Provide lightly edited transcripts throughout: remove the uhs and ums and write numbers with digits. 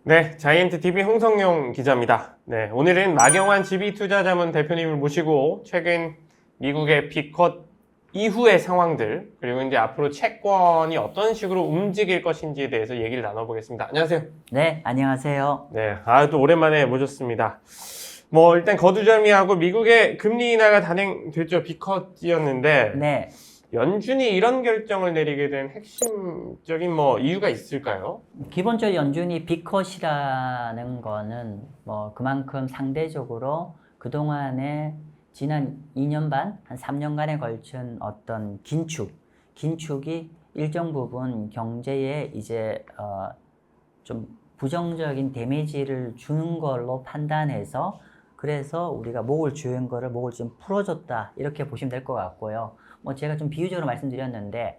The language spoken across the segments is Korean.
네, 자이언트TV 홍성용 기자입니다. 네, 오늘은 마경환 GB투자자문 대표님을 모시고 최근 미국의 빅컷 이후의 상황들, 그리고 이제 앞으로 채권이 어떤 식으로 움직일 것인지에 대해서 얘기를 나눠보겠습니다. 안녕하세요. 네, 안녕하세요. 네, 또 오랜만에 모셨습니다. 일단 거두절미하고 미국의 금리 인하가 단행됐죠. 빅컷이었는데, 네, 연준이 이런 결정을 내리게 된 핵심적인 이유가 있을까요? 기본적으로 연준이 B컷이라는 거는 그만큼 상대적으로 그동안에 지난 2년 반, 한 3년간에 걸친 어떤 긴축이 일정 부분 경제에 이제 좀 부정적인 데미지를 주는 걸로 판단해서 그래서 우리가 목을 조인 거를 목을 좀 풀어줬다 이렇게 보시면 될 것 같고요. 제가 좀 비유적으로 말씀드렸는데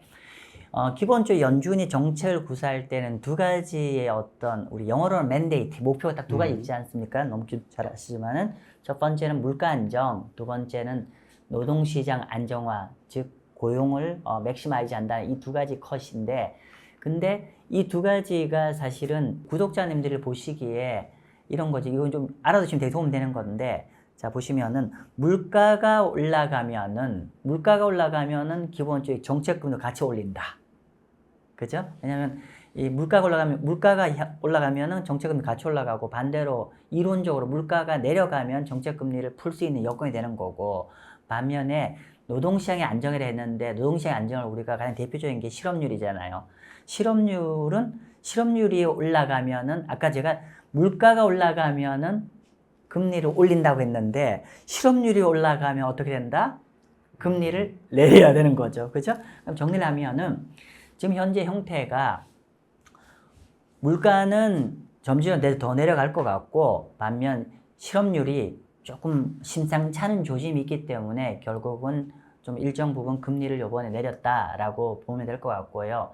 기본적으로 연준이 정책을 구사할 때는 두 가지의 어떤 우리 영어로는 mandate 목표가 딱 두 가지 있지 않습니까? 너무 잘 아시지만은 첫 번째는 물가 안정, 두 번째는 노동시장 안정화, 즉 고용을 맥시마이즈 한다는 이 두 가지 컷인데, 근데 이 두 가지가 사실은 구독자님들이 보시기에 이런 거지. 이건 좀 알아두시면 되게 도움되는 건데, 자, 보시면은 물가가 올라가면은 기본적으로 정책금도 같이 올린다. 그죠? 왜냐면 이 물가가 올라가면은 정책금리 같이 올라가고, 반대로 이론적으로 물가가 내려가면 정책금리를 풀 수 있는 여건이 되는 거고, 반면에 노동시장이 안정을 했는데, 노동시장 안정을 우리가 가장 대표적인 게 실업률이잖아요. 실업률이 올라가면은, 아까 제가 물가가 올라가면은 금리를 올린다고 했는데, 실업률이 올라가면 어떻게 된다? 금리를 내려야 되는 거죠. 그죠? 그럼 정리를 하면은 지금 현재 형태가 물가는 점점 더 내려갈 것 같고, 반면 실업률이 조금 심상찮은 조짐이 있기 때문에 결국은 좀 일정 부분 금리를 이번에 내렸다라고 보면 될 것 같고요.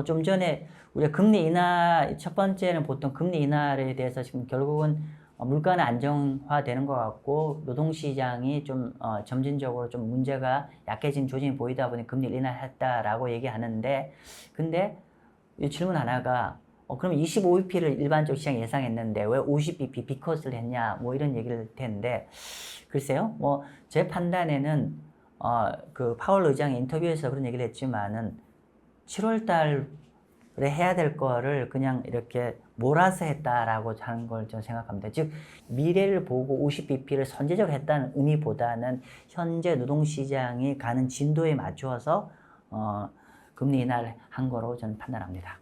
좀 전에 우리가 금리 인하, 첫 번째는 보통 금리 인하에 대해서 지금 결국은 물가는 안정화되는 것 같고, 노동시장이 좀 점진적으로 좀 문제가 약해진 조짐이 보이다 보니 금리를 인하했다라고 얘기하는데, 근데 이 질문 하나가 그럼 25bp를 일반적 시장 예상했는데 왜 50bp 비컷을 했냐, 이런 얘기를 할 텐데, 글쎄요, 제 판단에는 그 파월 의장이 인터뷰에서 그런 얘기를 했지만은 7월 달에 해야 될 거를 그냥 이렇게 몰아서 했다라고 하는 걸 저는 생각합니다. 즉, 미래를 보고 50bp를 선제적으로 했다는 의미보다는 현재 노동시장이 가는 진도에 맞추어서 금리 인하를 한 거로 저는 판단합니다.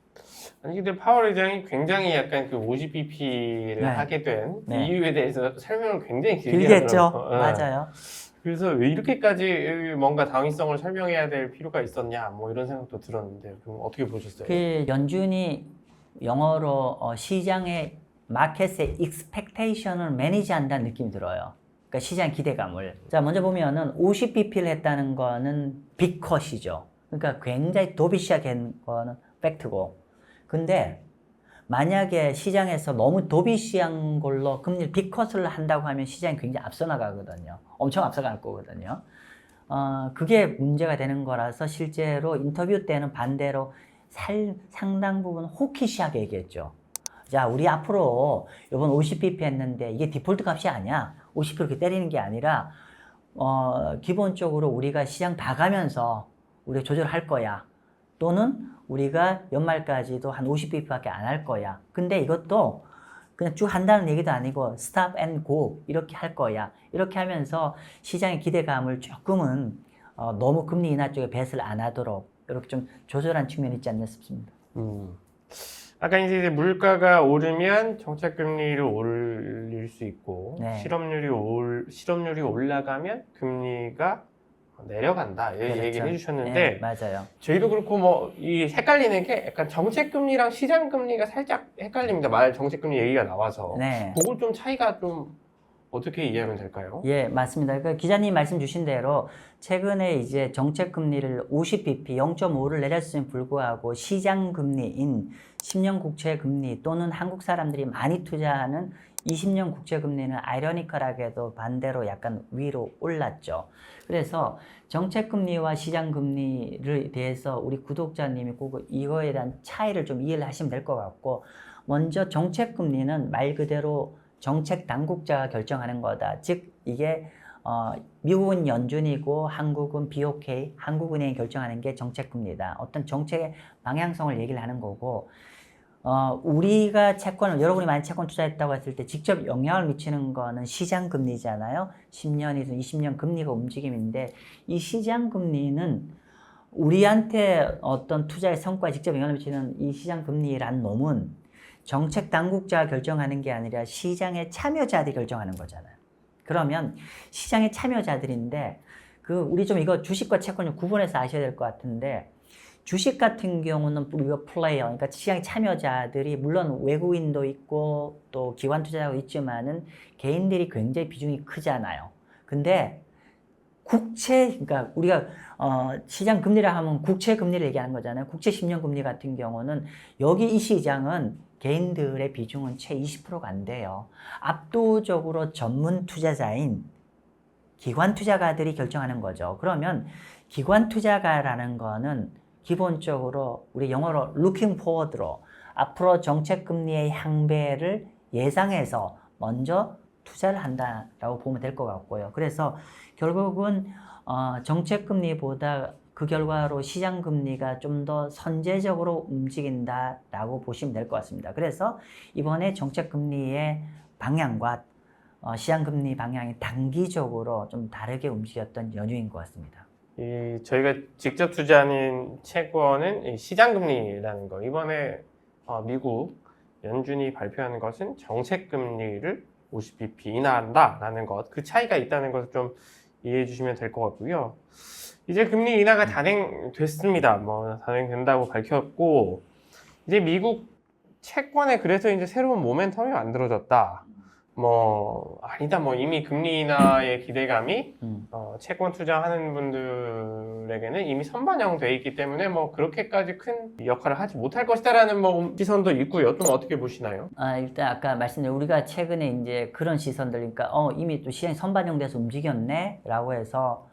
아니, 근데 파월 의장이 굉장히 약간 그 50bp를 네. 하게 된 네. 이유에 대해서 설명을 굉장히 길게 길게 했죠. 하더라고요. 맞아요. 그래서 왜 이렇게까지 뭔가 당위성을 설명해야 될 필요가 있었냐, 이런 생각도 들었는데, 그럼 어떻게 보셨어요? 그 연준이 영어로 시장의 마켓의 expectation을 매니지 한다는 느낌이 들어요. 그러니까 시장 기대감을. 자, 먼저 보면은 50bp를 했다는 거는 빅컷이죠. 그러니까 굉장히 도비시하게 한 거는 팩트고. 근데 만약에 시장에서 너무 도비시한 걸로 금리를 빅컷을 한다고 하면 시장이 굉장히 앞서 나가거든요. 엄청 앞서갈 거거든요. 그게 문제가 되는 거라서 실제로 인터뷰 때는 반대로 상당 부분 호키시하게 얘기했죠. 자, 우리 앞으로 이번 50bp 했는데 이게 디폴트 값이 아니야. 50bp 이렇게 때리는 게 아니라 기본적으로 우리가 시장 봐가면서 우리가 조절할 거야. 또는 우리가 연말까지도 한 50bp밖에 안 할 거야. 근데 이것도 그냥 쭉 한다는 얘기도 아니고 stop and go 이렇게 할 거야. 이렇게 하면서 시장의 기대감을 조금은 너무 금리 인하 쪽에 배스를 안 하도록 이렇게 좀 조절한 측면이 있지 않나 싶습니다. 아까 이제 물가가 오르면 정책 금리를 올릴 수 있고, 네. 실업률이 올라가면 금리가 내려간다. 그렇죠. 얘기해 주셨는데, 네, 맞아요. 저희도 그렇고 이 헷갈리는 게 약간 정책금리랑 시장금리가 살짝 헷갈립니다. 정책금리 얘기가 나와서. 네. 그걸 좀 차이가 좀 어떻게 이해하면 될까요? 예, 맞습니다. 그러니까 기자님 말씀 주신 대로 최근에 이제 정책 금리를 50bp 0.5를 내렸음에 불구하고 시장 금리인 10년 국채 금리 또는 한국 사람들이 많이 투자하는 20년 국채 금리는 아이러니컬하게도 반대로 약간 위로 올랐죠. 그래서 정책 금리와 시장 금리를 대해서 우리 구독자님이 꼭 이거에 대한 차이를 좀 이해를 하시면 될 것 같고, 먼저 정책 금리는 말 그대로 정책 당국자가 결정하는 거다. 즉 이게 미국은 연준이고 한국은 BOK, 한국은행이 결정하는 게 정책 금리다. 어떤 정책의 방향성을 얘기를 하는 거고 우리가 채권을 여러분이 많이 채권 투자했다고 했을 때 직접 영향을 미치는 거는 시장 금리잖아요. 10년이든 20년 금리가 움직임인데 이 시장 금리는 우리한테 어떤 투자의 성과에 직접 영향을 미치는 이 시장 금리란 놈은 정책 당국자가 결정하는 게 아니라 시장의 참여자들이 결정하는 거잖아요. 그러면 시장의 참여자들인데 우리 좀 이거 주식과 채권 좀 구분해서 아셔야 될 것 같은데 주식 같은 경우는 우리가 플레이어, 그러니까 시장의 참여자들이 물론 외국인도 있고 또 기관 투자자도 있지만은 개인들이 굉장히 비중이 크잖아요. 근데 그러니까 우리가 시장 금리라 하면 국채 금리를 얘기하는 거잖아요. 국채 10년 금리 같은 경우는 여기 이 시장은 개인들의 비중은 채 20%가 안 돼요. 압도적으로 전문 투자자인 기관 투자가들이 결정하는 거죠. 그러면 기관 투자가라는 거는 기본적으로 우리 영어로 looking forward로 앞으로 정책 금리의 향배를 예상해서 먼저 투자를 한다라고 보면 될 것 같고요. 그래서 결국은 정책 금리보다 그 결과로 시장 금리가 좀 더 선제적으로 움직인다라고 보시면 될 것 같습니다. 그래서 이번에 정책 금리의 방향과 시장 금리 방향이 단기적으로 좀 다르게 움직였던 연유인 것 같습니다. 저희가 직접 투자하는 채권은 이 시장금리라는 거. 이번에 미국 연준이 발표하는 것은 정책금리를 50bp 인하한다라는 것. 그 차이가 있다는 것을 좀 이해해 주시면 될 것 같고요. 이제 금리 인하가 단행됐습니다. 단행된다고 밝혔고, 이제 미국 채권에 그래서 이제 새로운 모멘텀이 만들어졌다. 아니다. 이미 금리 인하의 기대감이 채권 투자하는 분들에게는 이미 선반영돼 있기 때문에 그렇게까지 큰 역할을 하지 못할 것이다라는 시선도 있고요. 좀 어떻게 보시나요? 일단 아까 말씀드린 우리가 최근에 이제 그런 시선들, 그러니까 이미 또 시장이 선반영돼서 움직였네라고 해서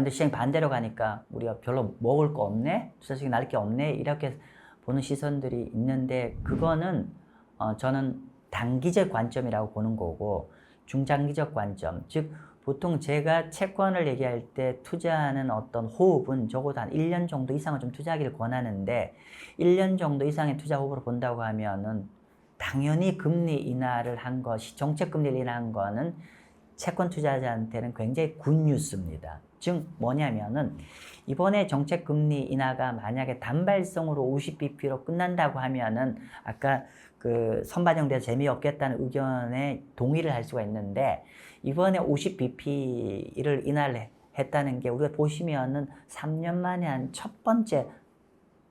시장이 반대로 가니까 우리가 별로 먹을 거 없네, 투자적인 날 게 없네 이렇게 보는 시선들이 있는데 그거는 저는 단기적 관점이라고 보는 거고 중장기적 관점, 즉 보통 제가 채권을 얘기할 때 투자하는 어떤 호흡은 적어도 한 1년 정도 이상을 좀 투자하기를 권하는데 1년 정도 이상의 투자 호흡으로 본다고 하면은 당연히 금리 인하를 한 것이 정책 금리를 인하한 거는 채권 투자자한테는 굉장히 굿뉴스입니다. 즉 뭐냐면은 이번에 정책 금리 인하가 만약에 단발성으로 50bp로 끝난다고 하면은 아까 선반영돼서 재미없겠다는 의견에 동의를 할 수가 있는데 이번에 50bp를 인하를 했다는 게 우리가 보시면은 3년 만에 한 첫 번째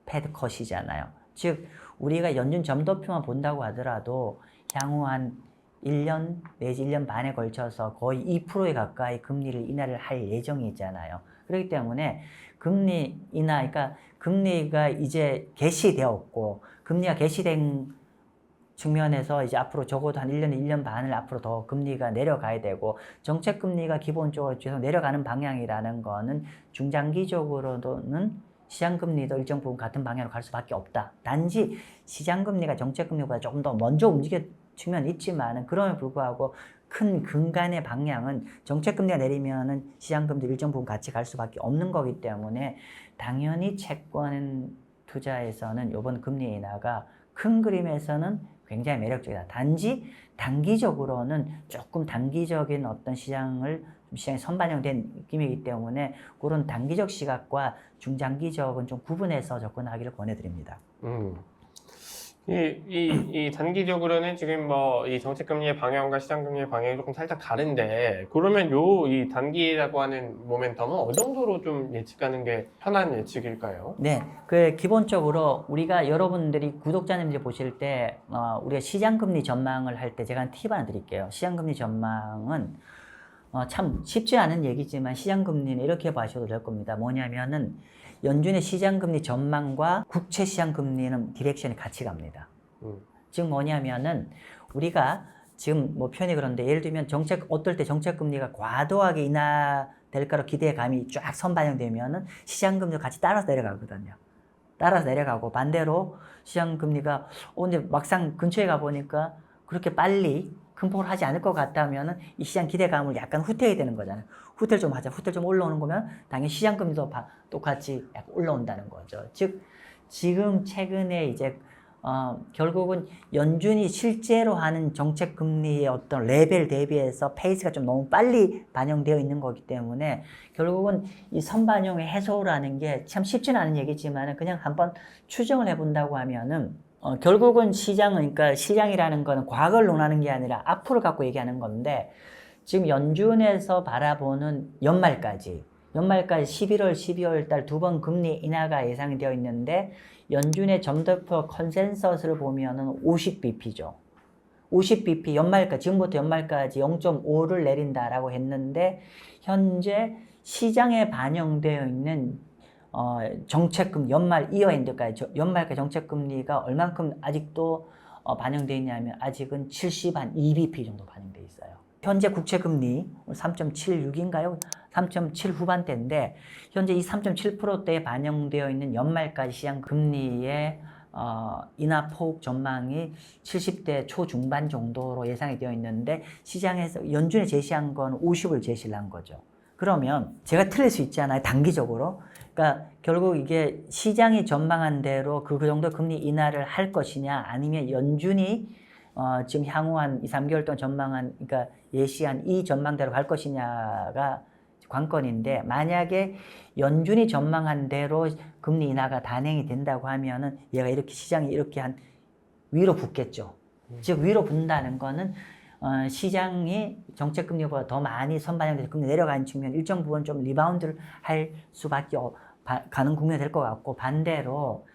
패드 컷이잖아요. 즉 우리가 연준 점도표만 본다고 하더라도 향후 한 1년 내지 1년 반에 걸쳐서 거의 2%에 가까이 금리를 인하를 할 예정이잖아요. 그렇기 때문에 금리 인하, 그러니까 금리가 이제 개시되었고 금리가 개시된 측면에서 이제 앞으로 적어도 한 1년, 1년 반을 앞으로 더 금리가 내려가야 되고 정책 금리가 기본적으로 계속 내려가는 방향이라는 거는 중장기적으로는 시장 금리도 일정 부분 같은 방향으로 갈 수밖에 없다. 단지 시장 금리가 정책 금리보다 조금 더 먼저 움직일 측면이 있지만은 그럼에도 불구하고 큰 근간의 방향은 정책 금리가 내리면은 시장 금리도 일정 부분 같이 갈 수밖에 없는 거기 때문에 당연히 채권 투자에서는 이번 금리 인하가 큰 그림에서는 굉장히 매력적이다. 단지 단기적으로는 조금 단기적인 어떤 시장이 선반영된 느낌이기 때문에 그런 단기적 시각과 중장기적은 좀 구분해서 접근하기를 권해드립니다. 이 단기적으로는 지금 이 정책금리의 방향과 시장금리의 방향이 조금 살짝 다른데 그러면 이 단기라고 하는 모멘텀은 어느 정도로 좀 예측하는 게 편한 예측일까요? 네, 기본적으로 우리가 여러분들이 구독자님들이 보실 때 우리가 시장금리 전망을 할 때 제가 한 팁 하나 드릴게요. 시장금리 전망은 참 쉽지 않은 얘기지만 시장금리는 이렇게 봐셔도 될 겁니다. 뭐냐면은 연준의 시장금리 전망과 국채 시장금리는 디렉션이 같이 갑니다. 즉 뭐냐면은 우리가 지금 표현이 그런데 예를 들면 어떨 때 정책금리가 과도하게 인하될까로 기대감이 쫙 선반영되면은 시장금리도 같이 따라서 내려가거든요. 따라서 내려가고 반대로 시장 금리가 근데 막상 근처에 가 보니까 그렇게 빨리 큰 폭을 하지 않을 것 같다면은 이 시장 기대감을 약간 후퇴해야 되는 거잖아요. 후퇴를 좀 하자. 후퇴를 좀 올라오는 거면 당연히 시장 금리도 똑같이 약간 올라온다는 거죠. 즉 지금 최근에 이제 결국은 연준이 실제로 하는 정책 금리의 어떤 레벨 대비해서 페이스가 좀 너무 빨리 반영되어 있는 거기 때문에 결국은 이 선반영의 해소라는 게 참 쉽지는 않은 얘기지만 그냥 한번 추정을 해본다고 하면은 결국은 그러니까 시장이라는 거는 과거를 논하는 게 아니라 앞으로 갖고 얘기하는 건데 지금 연준에서 바라보는 연말까지 11월, 12월 달 두 번 금리 인하가 예상이 되어 있는데 연준의 점도표 컨센서스를 보면은 50bp죠. 50bp 연말까지 지금부터 연말까지 0.5를 내린다라고 했는데 현재 시장에 반영되어 있는 정책금 연말 이어엔드까지 연말까지 정책금리가 얼만큼 아직도 반영되어 있냐면 아직은 72bp 정도 반영되어 있어요. 현재 국채금리 3.76인가요? 3.7 후반대인데 현재 이 3.7%대에 반영되어 있는 연말까지 시장 금리의 인하 폭 전망이 70대 초중반 정도로 예상이 되어 있는데 시장에서 연준에 제시한 건 50을 제시를 한 거죠. 그러면 제가 틀릴 수 있잖아요. 단기적으로. 그러니까 결국 이게 시장이 전망한 대로 그 정도 금리 인하를 할 것이냐 아니면 연준이 지금 향후 한 2, 3개월 동안 전망한 그러니까 예시한 이 전망대로 갈 것이냐가 관건인데 만약에 연준이 전망한 대로 금리 인하가 단행이 된다고 하면은 얘가 이렇게 시장이 이렇게 한 위로 붙겠죠. 즉 위로 붙는다는 거는 시장이 정책 금리보다 더 많이 선반영돼서 금리 내려가는 측면 일정 부분 좀 리바운드를 할 수밖에 가는 국면이 될 것 같고 반대로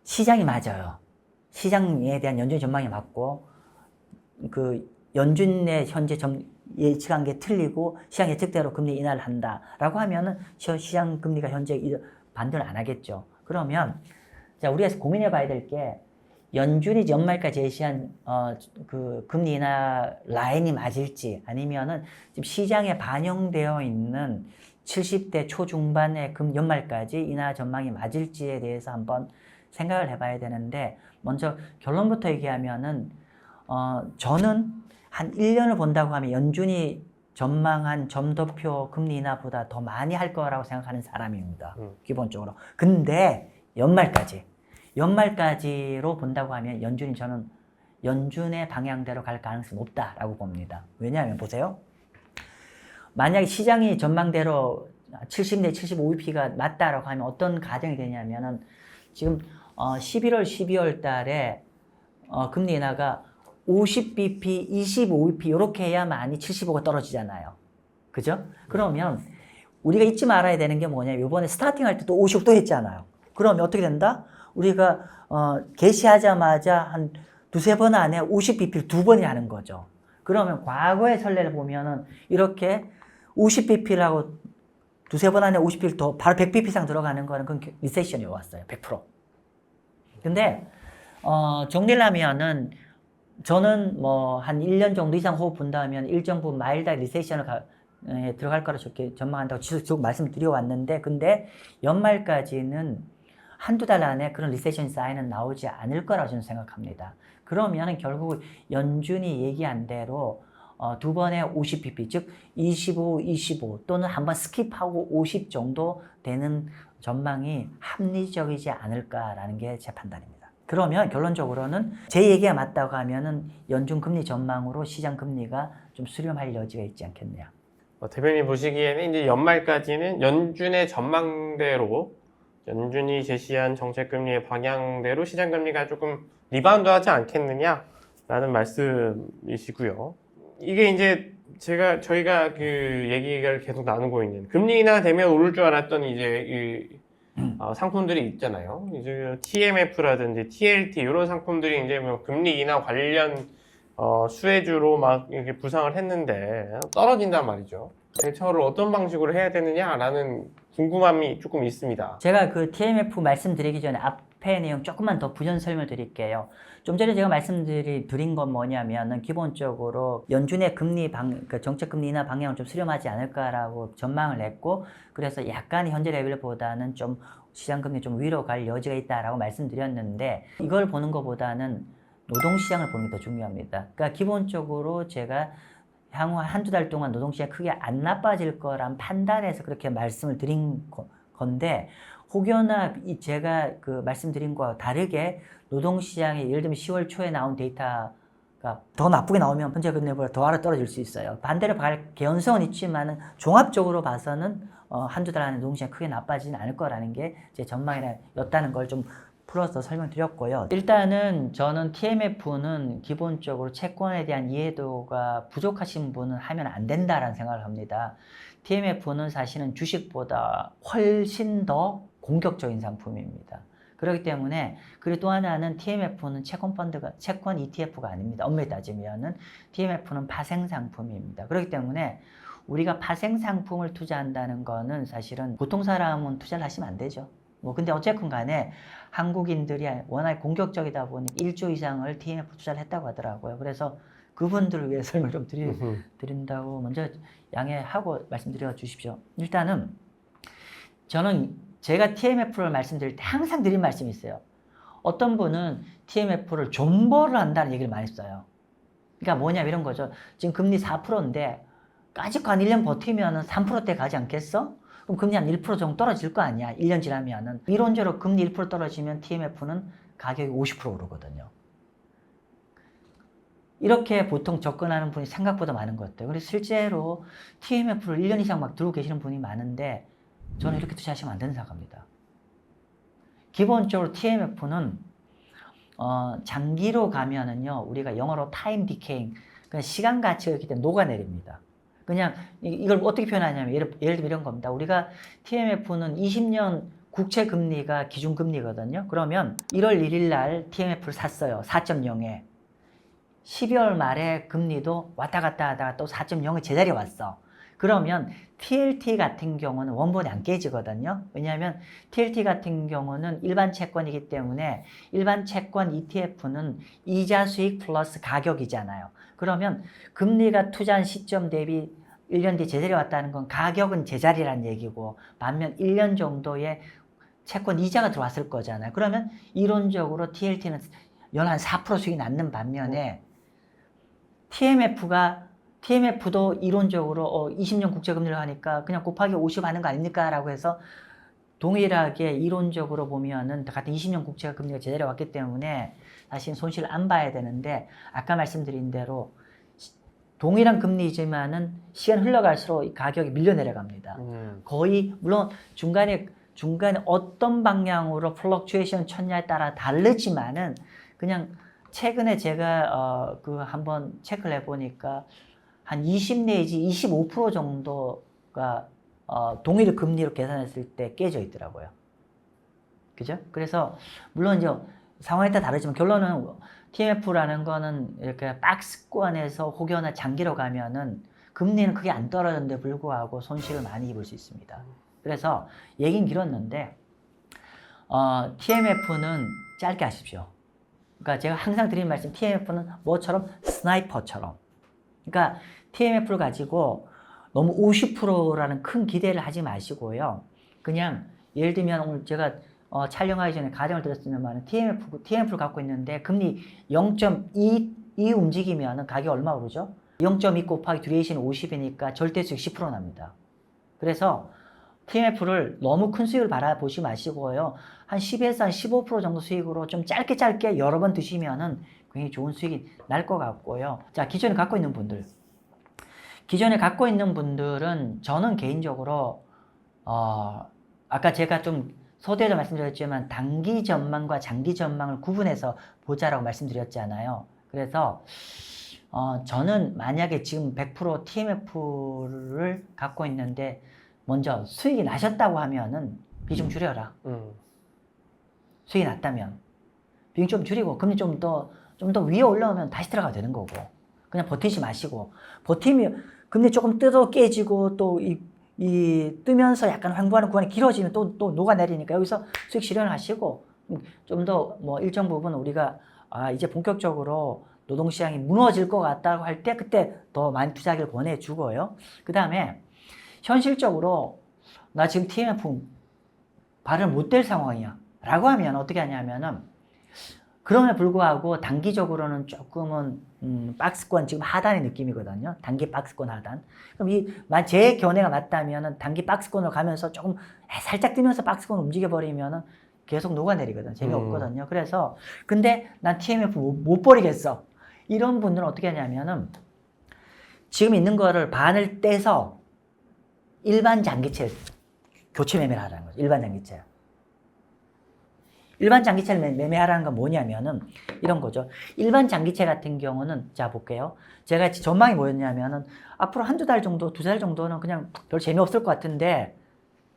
시장이 맞아요. 시장에 대한 연준의 전망이 맞고 그 연준의 현재 예측한 게 틀리고 시장 예측대로 금리 인하를 한다라고 하면은 시장 금리가 현재 반등을 안 하겠죠. 그러면 자 우리가 고민해 봐야 될 게 연준이 연말까지 제시한 그 금리 인하 라인이 맞을지 아니면은 지금 시장에 반영되어 있는 70대 초중반의 연말까지 인하 전망이 맞을지에 대해서 한번 생각을 해봐야 되는데 먼저 결론부터 얘기하면은 저는 한 1년을 본다고 하면 연준이 전망한 점도표 금리 인하보다 더 많이 할 거라고 생각하는 사람입니다. 기본적으로. 근데 연말까지로 본다고 하면 저는 연준의 방향대로 갈 가능성이 높다라고 봅니다. 왜냐하면 보세요. 만약에 시장이 전망대로 70내 75bp가 맞다라고 하면 어떤 가정이 되냐면은 지금 11월, 12월 달에 금리 인하가 50bp, 25bp 이렇게 해야만이 75가 떨어지잖아요. 그죠? 그러면 우리가 잊지 말아야 되는 게 뭐냐면 이번에 스타팅할 때도 50 또 했잖아요. 그러면 어떻게 된다? 우리가 개시하자마자 한 두세 번 안에 50bp를 두 번이 하는 거죠. 그러면 과거의 선례를 보면은 이렇게 50bp라고 두세 번 안에 50bp를 더 바로 100bp 이상 들어가는 거는 그건 리세션이 왔어요. 100%. 근데 정리를 하면은 저는 뭐 한 1년 정도 이상 호흡 본다면 일정 부분 마일드 리세션을 들어갈 거라 저렇게 전망한다고 계속 말씀드려 왔는데 근데 연말까지는 한두 달 안에 그런 리세션 사인은 나오지 않을 거라고 저는 생각합니다. 그러면 결국 연준이 얘기한 대로 두 번의 50bp 즉 25, 25 또는 한번 스킵하고 50 정도 되는 전망이 합리적이지 않을까라는 게 제 판단입니다. 그러면 결론적으로는 제 얘기가 맞다고 하면은 연준 금리 전망으로 시장 금리가 좀 수렴할 여지가 있지 않겠냐. 대표님 보시기에는 이제 연말까지는 연준의 전망대로 연준이 제시한 정책금리의 방향대로 시장금리가 조금 리바운드하지 않겠느냐라는 말씀이시고요. 이게 이제 저희가 그 얘기를 계속 나누고 있는 금리 인하 되면 오를 줄 알았던 이제 상품들이 있잖아요. 이제 TMF라든지 TLT 이런 상품들이 이제 뭐 금리 인하 관련 수혜주로 막 이렇게 부상을 했는데 떨어진단 말이죠. 대처를 어떤 방식으로 해야 되느냐라는 궁금함이 조금 있습니다. 제가 그 TMF 말씀드리기 전에 앞에 내용 조금만 더 부연 설명 드릴게요. 좀 전에 제가 말씀드린 건 뭐냐면은 기본적으로 연준의 정책 금리 인하 방향을 좀 수렴하지 않을까라고 전망을 했고 그래서 약간 현재 레벨보다는 좀 시장금리 좀 위로 갈 여지가 있다라고 말씀드렸는데 이걸 보는 것보다는 노동시장을 보는 게 더 중요합니다. 그러니까 기본적으로 제가 향후 한두 달 동안 노동시장이 크게 안 나빠질 거란 판단해서 그렇게 말씀을 드린 건데 혹여나 제가 그 말씀드린 거와 다르게 노동시장이 예를 들면 10월 초에 나온 데이터가 더 나쁘게 나오면 현재 금리보다 더 아래 떨어질 수 있어요. 반대로 갈 개연성은 있지만 종합적으로 봐서는 한두 달 안에 노동시장이 크게 나빠지진 않을 거라는 게 제 전망이었다는 걸 좀 풀어서 설명드렸고요. 일단은 저는 TMF는 기본적으로 채권에 대한 이해도가 부족하신 분은 하면 안 된다라는 생각을 합니다. TMF는 사실은 주식보다 훨씬 더 공격적인 상품입니다. 그렇기 때문에 그리고 또 하나는 TMF는 채권 ETF가 아닙니다. 엄밀히 따지면은 TMF는 파생 상품입니다. 그렇기 때문에 우리가 파생 상품을 투자한다는 거는 사실은 보통 사람은 투자를 하시면 안 되죠. 근데 어쨌건 간에 한국인들이 워낙 공격적이다 보니 1조 이상을 TMF 투자를 했다고 하더라고요. 그래서 그분들을 위해 설명을 좀 드린다고 먼저 양해하고 말씀드려 주십시오. 일단은 저는 제가 TMF를 말씀드릴 때 항상 드린 말씀이 있어요. 어떤 분은 TMF를 존버를 한다는 얘기를 많이 써요. 그러니까 뭐냐 이런 거죠. 지금 금리 4%인데 아직 한 1년 버티면 3%대 가지 않겠어? 그럼 금리 한 1% 정도 떨어질 거 아니야. 1년 지나면은. 이론적으로 금리 1% 떨어지면 TMF는 가격이 50% 오르거든요. 이렇게 보통 접근하는 분이 생각보다 많은 것 같아요. 그래서 실제로 TMF를 1년 이상 막 들고 계시는 분이 많은데 저는 이렇게 투자하시면 안 된다고 생각합니다. 기본적으로 TMF는 장기로 가면은요, 우리가 영어로 time decaying, 그냥 시간 가치가 있기 때문에 녹아내립니다. 그냥 이걸 어떻게 표현하냐면 예를 들면 이런 겁니다. 우리가 TMF는 20년 국채 금리가 기준 금리거든요. 그러면 1월 1일 날 TMF를 샀어요. 4.0에. 12월 말에 금리도 왔다 갔다 하다가 또 4.0에 제자리에 왔어. 그러면 TLT 같은 경우는 원본이 안 깨지거든요. 왜냐하면 TLT 같은 경우는 일반 채권이기 때문에 일반 채권 ETF는 이자 수익 플러스 가격이잖아요. 그러면 금리가 투자한 시점 대비 1년 뒤에 제자리 왔다는 건 가격은 제자리란 얘기고 반면 1년 정도의 채권 이자가 들어왔을 거잖아요. 그러면 이론적으로 TLT는 연 한 4% 수익이 남는 반면에 TMF도 이론적으로 20년 국채금리를 하니까 그냥 곱하기 50 하는 거 아닙니까? 라고 해서 동일하게 이론적으로 보면은 같은 20년 국채금리가 제자리에 왔기 때문에 사실 손실을 안 봐야 되는데 아까 말씀드린 대로 동일한 금리이지만은 시간 흘러갈수록 이 가격이 밀려 내려갑니다. 거의 물론 중간에 어떤 방향으로 플럭추에이션 쳤냐에 따라 다르지만은 그냥 최근에 제가 한번 체크를 해보니까 한 20 내지 25% 정도가 동일 금리로 계산했을 때 깨져 있더라고요. 그죠? 그래서 물론 이제 상황에 따라 다르지만 결론은 TMF라는 거는 이렇게 박스권에서 혹여나 장기로 가면은 금리는 크게 안 떨어졌는데 불구하고 손실을 많이 입을 수 있습니다. 그래서 얘긴 길었는데 TMF는 짧게 하십시오. 그러니까 제가 항상 드리는 말씀, TMF는 뭐처럼? 스나이퍼처럼. 그러니까 TMF를 가지고 너무 50%라는 큰 기대를 하지 마시고요. 그냥 예를 들면 오늘 제가 촬영하기 전에 가정을 드렸으면 TMF를 갖고 있는데 금리 0.2 움직이면 가격이 얼마 오르죠? 0.2 곱하기 듀레이션 50이니까 절대수익 10% 납니다. 그래서 TMF를 너무 큰 수익을 바라보지 마시고요. 한 10에서 한 15% 정도 수익으로 좀 짧게 여러 번 드시면은 굉장히 좋은 수익이 날 것 같고요. 자, 기존에 갖고 있는 분들은 저는 개인적으로 아까 제가 좀 서두에도 말씀드렸지만 단기 전망과 장기 전망을 구분해서 보자라고 말씀드렸잖아요. 그래서 저는 만약에 지금 100% TMF를 갖고 있는데 먼저 수익이 나셨다고 하면은 비중 줄여라. 수익이 났다면 비중 좀 줄이고 금리 좀 더 위에 올라오면 다시 들어가도 되는 거고 그냥 버티지 마시고 버티면 금리 조금 뜯어 깨지고 또 뜨면서 약간 횡보하는 구간이 길어지면 또 녹아내리니까 여기서 수익 실현하시고 좀 더 뭐 일정 부분 우리가 이제 본격적으로 노동시장이 무너질 것 같다고 할 때 그때 더 많이 투자하기를 권해주고요. 그 다음에 현실적으로 나 지금 TMF 발을 못 댈 상황이야 라고 하면 어떻게 하냐면은 그럼에도 불구하고 단기적으로는 조금은 박스권 지금 하단의 느낌이거든요. 단기 박스권 하단. 그럼 제 견해가 맞다면은 단기 박스권으로 가면서 조금 살짝 뛰면서 박스권 움직여 버리면은 계속 녹아내리거든. 재미없거든요. 그래서 근데 난 TMF 못 버리겠어. 이런 분들은 어떻게 하냐면은 지금 있는 거를 반을 떼서 일반 장기채 교체 매매를 하라는 거죠. 일반 장기채. 일반 장기채를 매매하라는 건 뭐냐면은 이런 거죠. 일반 장기채 같은 경우는 자 볼게요. 제가 전망이 뭐였냐면은 앞으로 한두 달 정도, 두 달 정도는 그냥 별 재미없을 것 같은데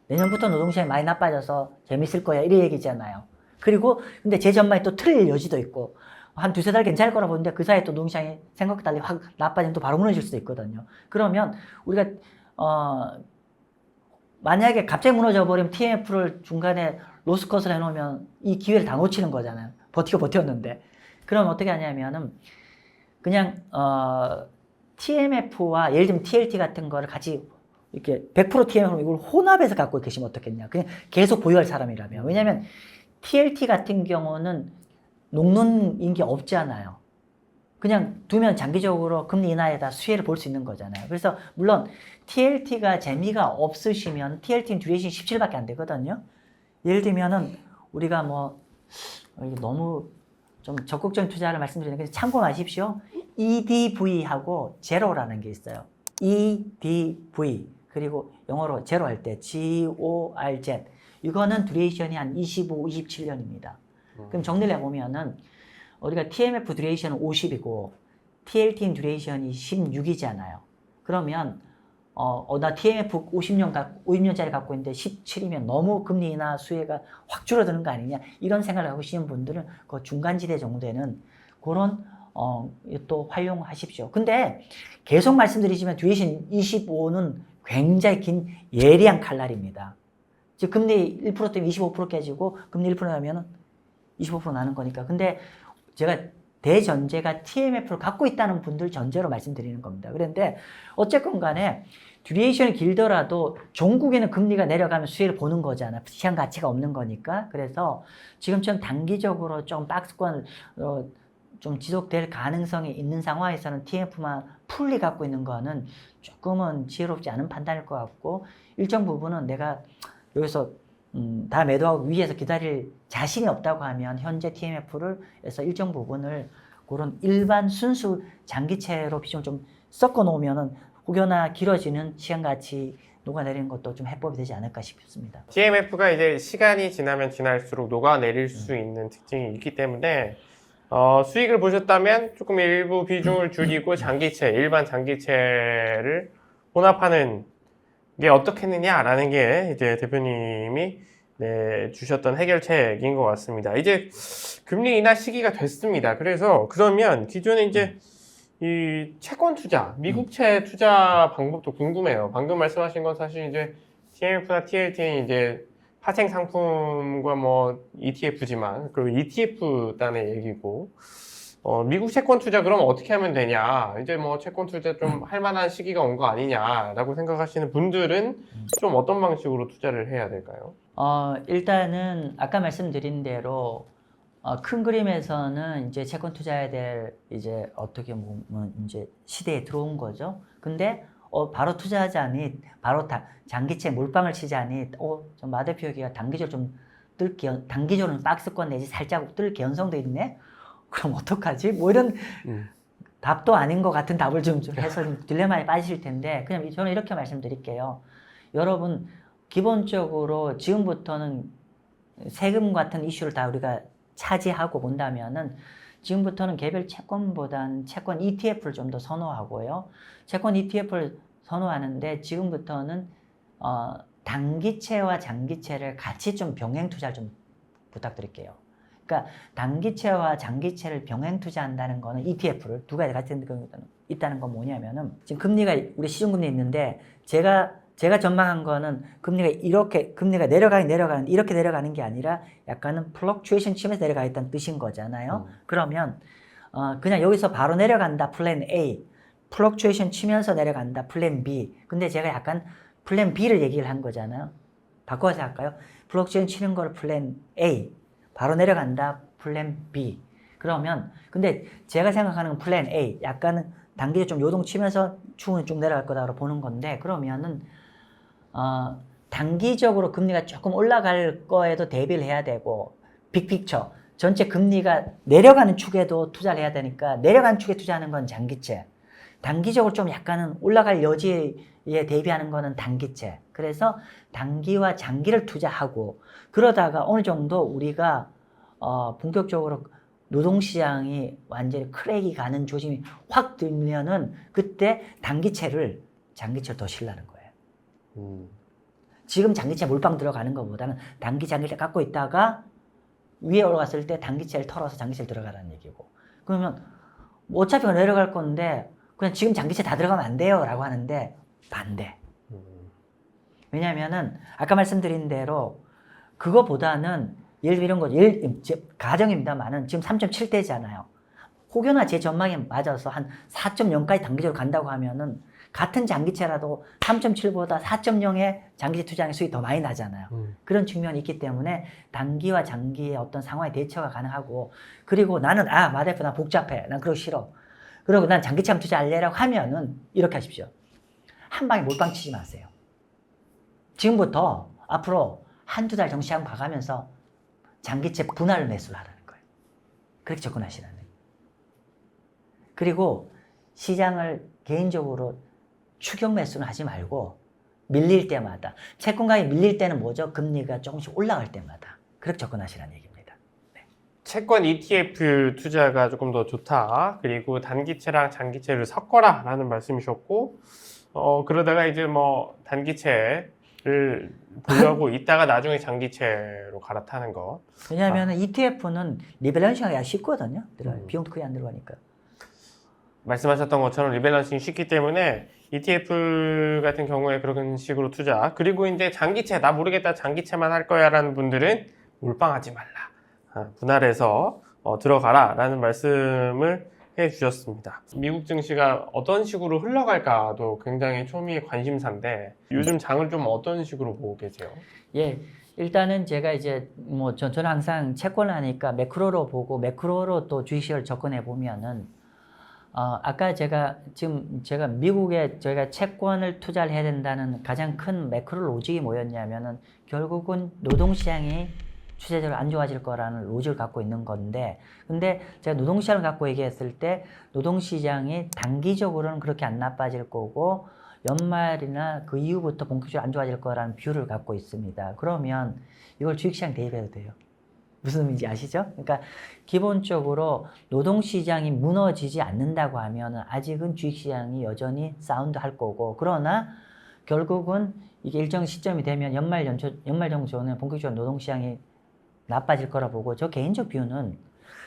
내년부터 노동시장이 많이 나빠져서 재밌을 거야. 이런 얘기잖아요. 그리고 근데 제 전망이 또 틀릴 여지도 있고 한 두세 달 괜찮을 거라 보는데 그 사이에 또 노동시장이 생각과 달리 확 나빠지면 또 바로 무너질 수도 있거든요. 그러면 우리가 만약에 갑자기 무너져 버리면 TMF를 중간에 로스컷을 해놓으면 이 기회를 다 놓치는 거잖아요. 버텼는데. 그럼 어떻게 하냐면은 그냥 TMF와 예를 들면 TLT 같은 거를 같이 이렇게 100% TMF로 이걸 혼합해서 갖고 계시면 어떻겠냐. 그냥 계속 보유할 사람이라면. 왜냐면 TLT 같은 경우는 녹는인 게 없잖아요. 그냥 두면 장기적으로 금리 인하에다 수혜를 볼 수 있는 거잖아요. 그래서 물론 TLT가 재미가 없으시면 TLT는 듀레이션이 17밖에 안 되거든요. 예를 들면은 우리가 뭐 너무 좀 적극적인 투자를 말씀드리는 게 참고 마십시오. EDV하고 제로라는 게 있어요. EDV 그리고 영어로 제로 할 때 GORZ 이거는 듀레이션이 한 25, 27년입니다. 그럼 정리를 해보면은 우리가 TMF 듀레이션은 50이고 TLT 듀레이션이 16이잖아요. 그러면 나 TMF 50년짜리 갖고 있는데 17이면 너무 금리 인하 수혜가 확 줄어드는 거 아니냐 이런 생각을 하고 계시는 분들은 그 중간지대 정도에는 그런 또 활용하십시오. 근데 계속 말씀드리지만 듀레이션 25는 굉장히 긴 예리한 칼날입니다. 즉 금리 1% 때문에 25% 깨지고 금리 1% 나면 25% 나는 거니까. 근데 제가 대전제가 TMF를 갖고 있다는 분들 전제로 말씀드리는 겁니다. 그런데 어쨌건 간에 듀레이션이 길더라도 종국에는 금리가 내려가면 수혜를 보는 거잖아. 시장 가치가 없는 거니까. 그래서 지금처럼 단기적으로 좀 박스권 좀 지속될 가능성이 있는 상황에서는 TMF만 풀리 갖고 있는 거는 조금은 지혜롭지 않은 판단일 것 같고 일정 부분은 내가 여기서 다 매도하고 위에서 기다릴 자신이 없다고 하면 현재 TMF를 해서 일정 부분을 그런 일반 순수 장기채로 비중을 좀 섞어 놓으면은 혹여나 길어지는 시간 가치 녹아내리는 것도 좀 해법이 되지 않을까 싶습니다. TMF가 이제 시간이 지나면 지날수록 녹아내릴 수 있는 특징이 있기 때문에 수익을 보셨다면 조금 일부 비중을 줄이고 장기채, 일반 장기채를 혼합하는 게 어떻겠느냐라는 게 이제 대표님이 주셨던 해결책인 것 같습니다. 이제 금리 인하 시기가 됐습니다. 그래서 그러면 기존에 이제 이 채권 투자, 미국채 투자 방법도 궁금해요. 방금 말씀하신 건 사실 이제 TMF나 TLT는 이제 파생 상품과 뭐 ETF지만 그리고 ETF 단의 얘기고 미국 채권 투자 그럼 어떻게 하면 되냐 이제 뭐 채권 투자 좀 할 만한 시기가 온 거 아니냐라고 생각하시는 분들은 좀 어떤 방식으로 투자를 해야 될까요? 일단은 아까 말씀드린 대로 큰 그림에서는 이제 채권 투자해야 될 이제 어떻게 보면 이제 시대에 들어온 거죠. 근데 바로 투자하자니 바로 장기채 몰빵을 치자니 좀 마 대표 얘기가 단기적으로 좀 단기적으로는 박스권 내지 살짝 뜰 개연성도 있네. 그럼 어떡하지? 뭐 이런 답도 아닌 것 같은 답을 좀 해서 좀 딜레마에 빠지실 텐데 그냥 저는 이렇게 말씀드릴게요. 여러분 기본적으로 지금부터는 세금 같은 이슈를 다 우리가 차지하고 본다면은 지금부터는 개별 채권보다는 채권 ETF를 좀 더 선호하고요. 채권 ETF를 선호하는데 지금부터는 단기채와 장기채를 같이 좀 병행 투자를 좀 부탁드릴게요. 그러니까 단기채와 장기채를 병행 투자한다는 거는 ETF를 두 가지 같이 있다는 건 뭐냐면은 지금 금리가 우리 시중금리 있는데 제가 전망한 거는 금리가 내려가는 이렇게 내려가는 게 아니라 약간은 플럭추에이션 치면서 내려가 있다는 뜻인 거잖아요. 그러면 그냥 여기서 바로 내려간다 플랜 A, 플럭추에이션 치면서 내려간다 플랜 B. 근데 제가 약간 플랜 B를 얘기를 한 거잖아요. 바꿔서 할까요? 블록체인 치는 걸 플랜 A, 바로 내려간다 플랜 B. 그러면 근데 제가 생각하는 건 플랜 A, 약간은 단기적으로 좀 요동치면서 추후는 쭉 내려갈 거다라고 보는 건데, 그러면은 단기적으로 금리가 조금 올라갈 거에도 대비를 해야 되고, 빅픽처 전체 금리가 내려가는 축에도 투자를 해야 되니까 내려가는 축에 투자하는 건 장기채, 단기적으로 좀 약간은 올라갈 여지에 대비하는 거는 단기채. 그래서 단기와 장기를 투자하고, 그러다가 어느 정도 우리가 본격적으로 노동시장이 완전히 크랙이 가는 조짐이 확 들면은 그때 단기채를 장기채를 더 실라는 거예요. 지금 장기채 몰빵 들어가는 것보다는 단기 장기채 갖고 있다가 위에 올라갔을 때 단기채를 털어서 장기채를 들어가라는 얘기고, 그러면 뭐 어차피 내려갈 건데 그냥 지금 장기채 다 들어가면 안 돼요 라고 하는데 반대. 왜냐면은 아까 말씀드린 대로 그거보다는 예를 들어 이런 거죠. 가정입니다만은 지금 3.7대잖아요. 혹여나 제 전망에 맞아서 한 4.0까지 단기적으로 간다고 하면은 같은 장기채라도 3.7보다 4.0의 장기채 투자하는 수익이 더 많이 나잖아요. 그런 측면이 있기 때문에 단기와 장기의 어떤 상황에 대처가 가능하고, 그리고 나는 마 대표 나 복잡해, 난 그러기 싫어, 그리고 난 장기채만 투자할래라고 하면은 이렇게 하십시오. 한 방에 몰빵 치지 마세요. 지금부터 앞으로 한두 달 정도 시간 봐가면서 장기채 분할 매수를 하라는 거예요. 그렇게 접근하시라는 거예요. 그리고 시장을 개인적으로 추격 매수는 하지 말고 밀릴 때마다, 채권가에 밀릴 때는 뭐죠? 금리가 조금씩 올라갈 때마다 그렇게 접근하시라는 얘기입니다. 네. 채권 ETF 투자가 조금 더 좋다. 그리고 단기채랑 장기채를 섞어라 라는 말씀이셨고, 그러다가 이제 뭐 단기채를 보려고 있다가 나중에 장기채로 갈아타는 것. 왜냐하면 ETF는 리밸런싱하기가 쉽거든요. 비용도 크게 안 들어가니까. 말씀하셨던 것처럼 리밸런싱이 쉽기 때문에 ETF 같은 경우에 그런 식으로 투자, 그리고 이제 장기채, 나 모르겠다 장기채만 할 거야 라는 분들은 몰빵하지 말라, 분할해서 들어가라 라는 말씀을 해 주셨습니다. 미국 증시가 어떤 식으로 흘러갈까도 굉장히 초미의 관심사인데 요즘 장을 좀 어떤 식으로 보고 계세요? 예, 일단은 제가 이제 뭐 저는 항상 채권을 하니까 매크로로 보고 매크로로 또 주식시장을 접근해 보면은 아까 제가 미국에 저희가 채권을 투자를 해야 된다는 가장 큰 매크로 로직이 뭐였냐면은 결국은 노동시장이 추세적으로 안 좋아질 거라는 로직을 갖고 있는 건데, 근데 제가 노동시장을 갖고 얘기했을 때 노동시장이 단기적으로는 그렇게 안 나빠질 거고 연말이나 그 이후부터 본격적으로 안 좋아질 거라는 뷰를 갖고 있습니다. 그러면 이걸 주식시장 대입해도 돼요. 무슨 의미인지 아시죠? 그러니까 기본적으로 노동시장이 무너지지 않는다고 하면 아직은 주식시장이 여전히 사운드 할 거고, 그러나 결국은 이게 일정 시점이 되면 연말 정도는 본격적으로 노동시장이 나빠질 거라 보고, 저 개인적 뷰는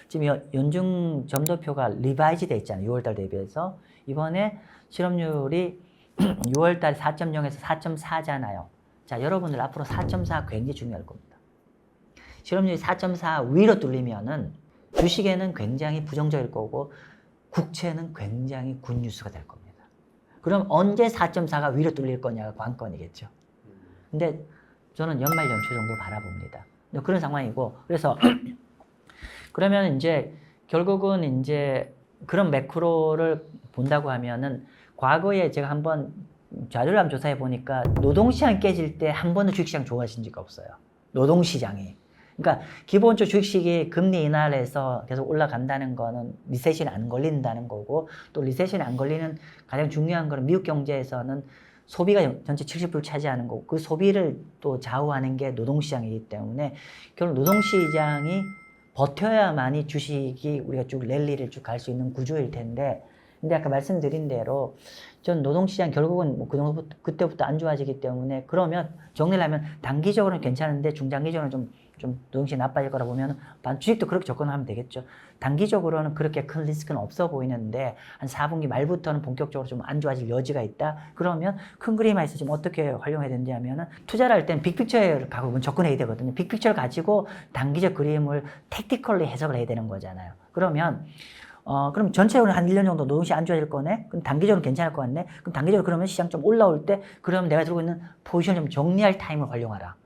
지금 연중 점도표가 리바이즈 돼 있잖아요. 6월달 대비해서. 이번에 실업률이 6월달 4.0에서 4.4잖아요. 자, 여러분들 앞으로 4.4 굉장히 중요할 겁니다. 실업률이 4.4 위로 뚫리면은 주식에는 굉장히 부정적일 거고 국채는 굉장히 굿뉴스가 될 겁니다. 그럼 언제 4.4가 위로 뚫릴 거냐가 관건이겠죠. 근데 저는 연말 연초 정도 바라봅니다. 그런 상황이고, 그래서 그러면 이제 결국은 이제 그런 매크로를 본다고 하면은 과거에 제가 한번 자료를 조사해 보니까 노동시장 깨질 때 한 번도 주식시장 좋아진 적이 없어요. 노동시장이. 그러니까 기본적으로 주식시장이 금리 인하해서 계속 올라간다는 거는 리세션이 안 걸린다는 거고, 또 리세션이 안 걸리는 가장 중요한 거는 미국 경제에서는 소비가 전체 70% 차지하는 거고, 그 소비를 또 좌우하는 게 노동시장이기 때문에 결국 노동시장이 버텨야만이 주식이 우리가 쭉 랠리를 쭉 갈 수 있는 구조일 텐데, 근데 아까 말씀드린 대로 전 노동시장 결국은 뭐 그때부터 안 좋아지기 때문에, 그러면 정리를 하면 단기적으로는 괜찮은데 중장기적으로는 좀 노동시장이 나빠질 거라 보면 주식도 그렇게 접근하면 되겠죠. 단기적으로는 그렇게 큰 리스크는 없어 보이는데 한 4분기 말부터는 본격적으로 좀 안 좋아질 여지가 있다. 그러면 큰 그림에서 지금 어떻게 활용해야 되는지 하면은, 투자를 할 땐 빅픽처를 가지고 접근해야 되거든요. 빅픽처를 가지고 단기적 그림을 택티컬리 해석을 해야 되는 거잖아요. 그러면 그럼 전체적으로 한 1년 정도 노동시장 안 좋아질 거네? 그럼 단기적으로 괜찮을 것 같네? 그럼 단기적으로 그러면 시장 좀 올라올 때, 그럼 내가 들고 있는 포지션을 좀 정리할 타임을 활용하라.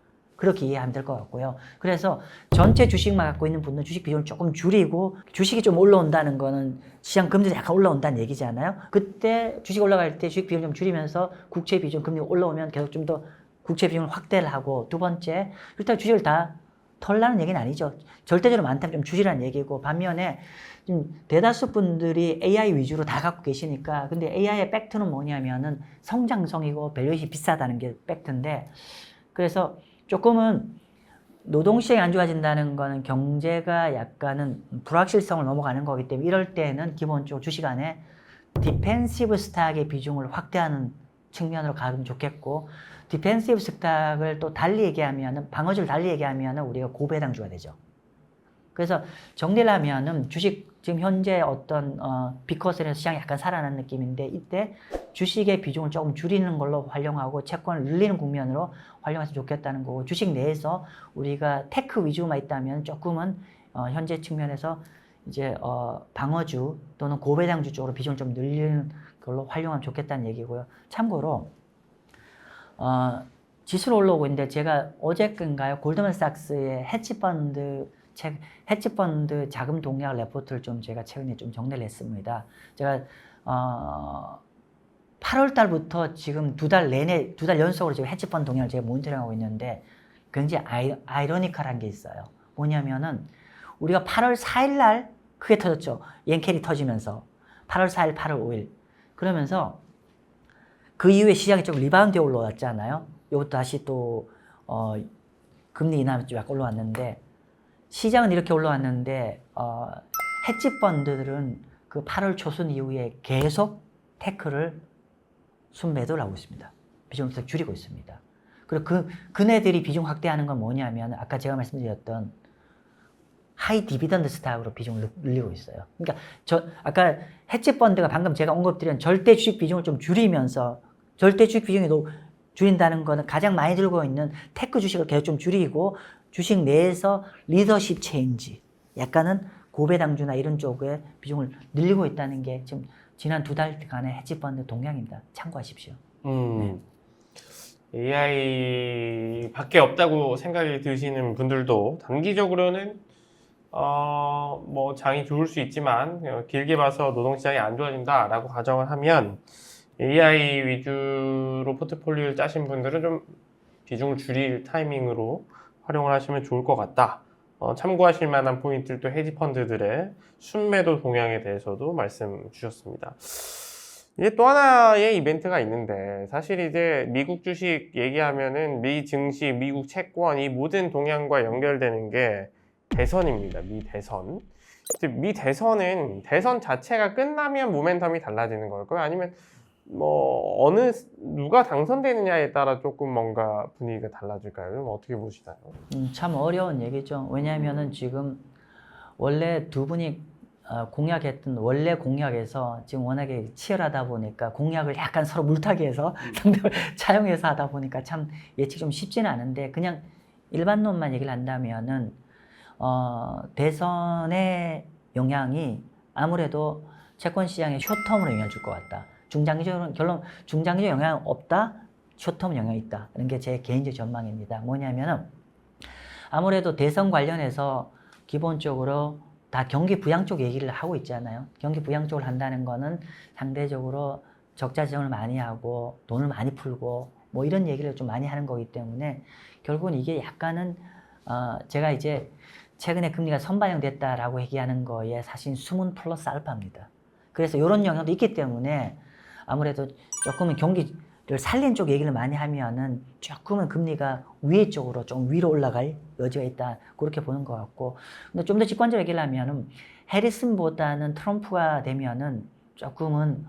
그렇게 이해하면 될 것 같고요. 그래서 전체 주식만 갖고 있는 분은 주식 비중을 조금 줄이고 주식이 좀 올라온다는 거는 시장 금리도 약간 올라온다는 얘기잖아요. 그때 주식 올라갈 때 주식 비중 좀 줄이면서 국채 비중 금리 올라오면 계속 좀 더 국채 비중을 확대를 하고 두 번째 그렇다고 주식을 다 털라는 얘기는 아니죠. 절대적으로 많다면 좀 줄이라는 얘기고 반면에 지금 대다수 분들이 AI 위주로 다 갖고 계시니까 근데 AI의 팩트는 뭐냐면은 성장성이고 밸류에이션이 비싸다는 게 팩트인데 그래서 조금은 노동시장이 안 좋아진다는 거는 경제가 약간은 불확실성을 넘어가는 거기 때문에 이럴 때는 기본적으로 주식 안에 디펜시브 스탁의 비중을 확대하는 측면으로 가면 좋겠고 디펜시브 스탁을 또 달리 얘기하면은 방어주를 달리 얘기하면은 우리가 고배당주가 되죠. 그래서 정리를 하면은 주식 지금 현재 어떤 비컷에서 시장이 약간 살아난 느낌인데 이때 주식의 비중을 조금 줄이는 걸로 활용하고 채권을 늘리는 국면으로 활용해서 좋겠다는 거고 주식 내에서 우리가 테크 위주만 있다면 조금은 현재 측면에서 이제 방어주 또는 고배당주 쪽으로 비중을 좀 늘리는 걸로 활용하면 좋겠다는 얘기고요. 참고로 지수로 올라오고 있는데 제가 어제인가요 골드만삭스의 헤지펀드 자금 동향 레포트를 좀 제가 최근에 좀 정리를 했습니다. 제가 8월 달부터 지금 두 달 연속으로 지금 헤지펀드 동향을 제가 모니터링하고 있는데 굉장히 아이러니컬한 게 있어요. 뭐냐면은 우리가 8월 4일 날 크게 터졌죠. 옌켈이 터지면서 8월 4일, 8월 5일 그러면서 그 이후에 시장이 좀 리바운드에 올라왔잖아요. 이것도 다시 또 금리 인하면 좀 약간 올라왔는데 시장은 이렇게 올라왔는데 헤지펀드들은 그 8월 초순 이후에 계속 테크를 순매도를 하고 있습니다. 비중을 계속 줄이고 있습니다. 그리고 그네들이 비중 확대하는 건 뭐냐면 아까 제가 말씀드렸던 하이 디비던드 스탁으로 비중을 늘리고 있어요. 그러니까 아까 헤지펀드가 방금 제가 언급드린 절대 주식 비중을 좀 줄이면서 절대 주식 비중이 줄인다는 거는 가장 많이 들고 있는 테크 주식을 계속 좀 줄이고 주식 내에서 리더십 체인지 약간은 고배당주나 이런 쪽에 비중을 늘리고 있다는 게 지금 지난 두 달간의 헤지펀드 동향입니다. 참고하십시오. 네. AI 밖에 없다고 생각이 드시는 분들도 단기적으로는 뭐 장이 좋을 수 있지만 길게 봐서 노동시장이 안 좋아진다라고 가정을 하면 AI 위주로 포트폴리오를 짜신 분들은 좀 비중을 줄일 타이밍으로 활용을 하시면 좋을 것 같다. 참고하실 만한 포인트를 또 헤지펀드들의 순매도 동향에 대해서도 말씀 주셨습니다. 이제 또 하나의 이벤트가 있는데 사실 이제 미국 주식 얘기하면은 미 증시, 미국 채권 이 모든 동향과 연결되는 게 대선입니다. 미 대선. 미 대선은 대선 자체가 끝나면 모멘텀이 달라지는 걸까요? 아니면 뭐 누가 당선되느냐에 따라 조금 뭔가 분위기가 달라질까요? 그럼 어떻게 보시나요? 참 어려운 얘기죠. 왜냐하면은 지금 원래 두 분이 공약했던 원래 공약에서 지금 워낙에 치열하다 보니까 공약을 약간 서로 물타기해서 상대를 차용해서 하다 보니까 참 예측 좀 쉽지는 않은데 그냥 일반론만 얘기를 한다면은 대선의 영향이 아무래도 채권 시장에 숏텀으로 영향을 줄 것 같다. 중장기적으로는 중장기적 영향 없다. 숏텀 영향이 있다. 이런 게 제 개인적 전망입니다. 뭐냐면은 아무래도 대선 관련해서 기본적으로 다 경기 부양 쪽 얘기를 하고 있잖아요. 경기 부양 쪽을 한다는 거는 상대적으로 적자 지정을 많이 하고 돈을 많이 풀고 뭐 이런 얘기를 좀 많이 하는 거기 때문에 결국은 이게 약간은 제가 이제 최근에 금리가 선반영됐다라고 얘기하는 거에 사실 숨은 플러스 알파입니다. 그래서 이런 영향도 있기 때문에 아무래도 조금은 경기를 살린 쪽 얘기를 많이 하면은 조금은 금리가 위에 쪽으로 좀 위로 올라갈 여지가 있다. 그렇게 보는 것 같고. 근데 좀 더 직관적으로 얘기를 하면은 해리슨보다는 트럼프가 되면은 조금은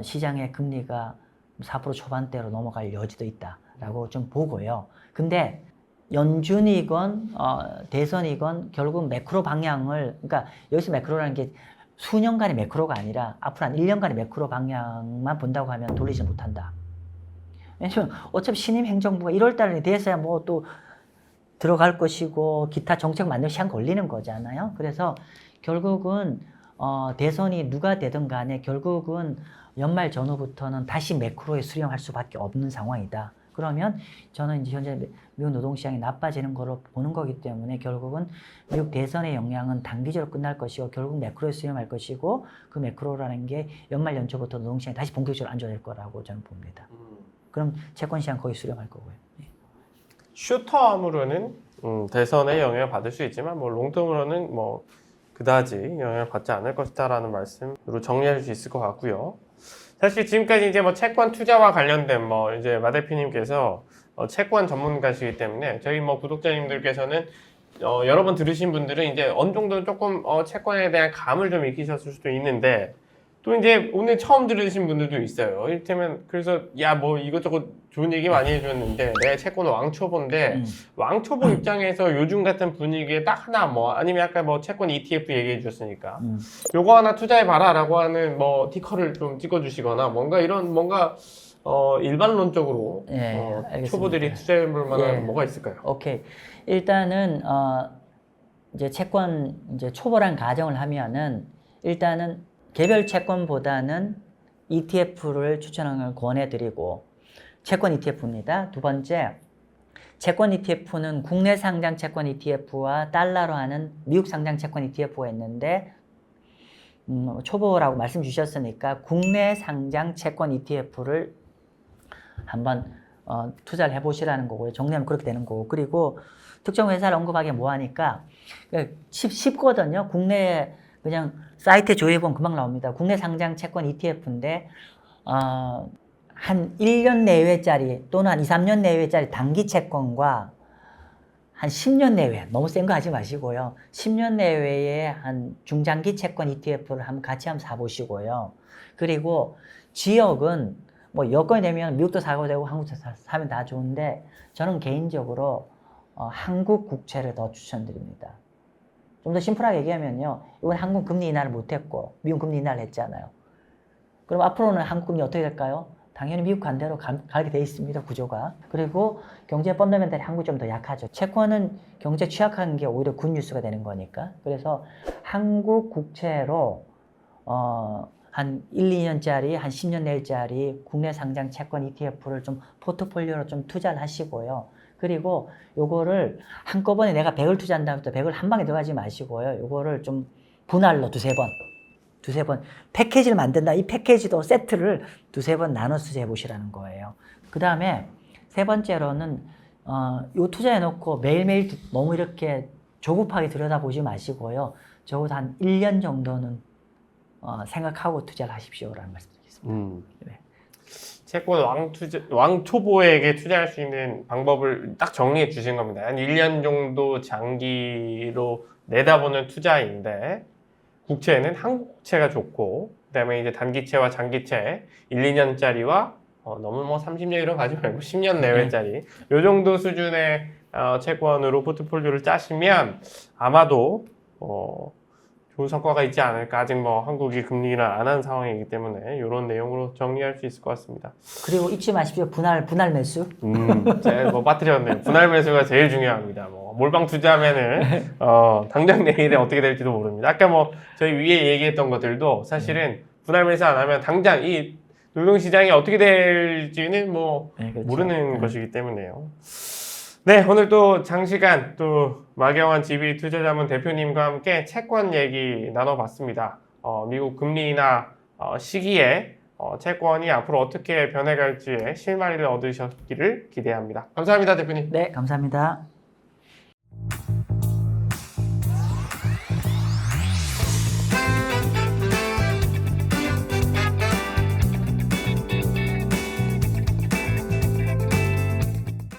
시장의 금리가 4% 초반대로 넘어갈 여지도 있다라고 좀 보고요. 근데 연준이건 대선이건 결국 매크로 방향을 그러니까 여기서 매크로라는 게 수년간의 매크로가 아니라 앞으로 한 1년간의 매크로 방향만 본다고 하면 돌리지 못한다. 왜냐면 어차피 신임 행정부가 1월 달에 돼서야 뭐 또 들어갈 것이고 기타 정책 만들 시간 걸리는 거잖아요. 그래서 결국은 대선이 누가 되든 간에 결국은 연말 전후부터는 다시 매크로에 수렴할 수밖에 없는 상황이다. 그러면 저는 이제 현재 미국 노동시장이 나빠지는 거로 보는 거기 때문에 결국은 미국 대선의 영향은 단기적으로 끝날 것이고 결국 매크로에 수렴할 것이고 그 매크로라는 게 연말 연초부터 노동시장이 다시 본격적으로 안 좋아질 거라고 저는 봅니다. 그럼 채권 시장 거의 수렴할 거고요. 네. 슈터함으로는 대선에 영향을 받을 수 있지만 뭐 롱텀으로는 뭐 그다지 영향을 받지 않을 것이다라는 말씀으로 정리할 수 있을 것 같고요. 사실 지금까지 이제 뭐 채권 투자와 관련된 뭐 이제 마 대표님께서 채권 전문가시기 때문에 저희 뭐 구독자님들께서는 여러 번 들으신 분들은 이제 어느 정도 조금 채권에 대한 감을 좀 익히셨을 수도 있는데 또 이제 오늘 처음 들으신 분들도 있어요. 이를테면 그래서 야 뭐 이것저것 좋은 얘기 많이 해줬는데 내가 채권 왕초보인데 왕초보 입장에서 요즘 같은 분위기에 딱 하나 뭐 아니면 아까 뭐 채권 ETF 얘기해 주셨으니까 요거 하나 투자해봐라라고 하는 뭐 티커를 좀 찍어주시거나 뭔가 이런 뭔가 일반론적으로 알겠습니다. 초보들이 투자해볼 만한 뭐가 있을까요? 오케이. 일단은 이제 채권 이제 초보란 가정을 하면은 일단은 개별 채권보다는 ETF를 추천하는 걸 권해드리고 채권 ETF입니다. 두 번째, 채권 ETF는 국내 상장 채권 ETF와 달러로 하는 미국 상장 채권 ETF가 있는데 초보라고 말씀 주셨으니까 국내 상장 채권 ETF를 한번 투자를 해보시라는 거고요. 정리하면 그렇게 되는 거고. 그리고 특정 회사를 언급하기 뭐하니까 쉽거든요. 국내 그냥 사이트에 조회해보면 금방 나옵니다. 국내 상장 채권 ETF인데 한 1년 내외짜리 또는 한 2, 3년 내외짜리 단기 채권과 한 10년 내외, 너무 센 거 하지 마시고요. 10년 내외의 한 중장기 채권 ETF를 같이 한번 사보시고요. 그리고 지역은 뭐 여건이 되면 미국도 사고 되고 한국도 사면 다 좋은데 저는 개인적으로 한국 국채를 더 추천드립니다. 좀 더 심플하게 얘기하면요. 이번 한국 금리 인하를 못했고 미국 금리 인하를 했잖아요. 그럼 앞으로는 한국 금리 어떻게 될까요? 당연히 미국 반대로 가게 돼 있습니다. 구조가. 그리고 경제 펀더멘탈이 한국이 좀 더 약하죠. 채권은 경제 취약한 게 오히려 굿뉴스가 되는 거니까. 그래서 한국 국채로 한 1, 2년짜리, 한 10년 내짜리 국내 상장 채권 ETF를 좀 포트폴리오로 좀 투자를 하시고요. 그리고 요거를 한꺼번에 내가 100을 투자한다면 또 100을 한 방에 들어가지 마시고요. 요거를 좀 분할로 두세 번 패키지를 만든다. 이 패키지도 세트를 두세 번 나눠서 투자해 보시라는 거예요. 그 다음에 세 번째로는 요 투자해 놓고 매일매일 너무 이렇게 조급하게 들여다보지 마시고요. 적어도 한 1년 정도는 생각하고 투자를 하십시오라는 말씀드리겠습니다. 네. 채권 왕초보에게 투자할 수 있는 방법을 딱 정리해 주신 겁니다. 한 1년 정도 장기로 내다보는 투자인데 국채는 한국채가 좋고 그다음에 이제 단기채와 장기채 1, 2년짜리와 너무 뭐 30년 이런 거 가지 말고 10년 내외짜리 요 정도 수준의 채권으로 포트폴리오를 짜시면 아마도 좋은 성과가 있지 않을까. 아직 뭐 한국이 금리 인하 안 한 상황이기 때문에 이런 내용으로 정리할 수 있을 것 같습니다. 그리고 잊지 마십시오. 분할 매수. 제가 뭐 빠뜨렸네요. 분할 매수가 제일 중요합니다. 뭐 몰빵 투자하면은 당장 내일에 어떻게 될지도 모릅니다. 아까 뭐 저희 위에 얘기했던 것들도 사실은 분할 매수 안 하면 당장 이 노동시장이 어떻게 될지는 뭐 그렇죠. 모르는 것이기 때문에요. 네, 오늘 또 장시간 또 마경환 GB 투자자문 대표님과 함께 채권 얘기 나눠봤습니다. 미국 금리 인하 시기에 채권이 앞으로 어떻게 변해갈지에 실마리를 얻으셨기를 기대합니다. 감사합니다, 대표님. 네, 감사합니다.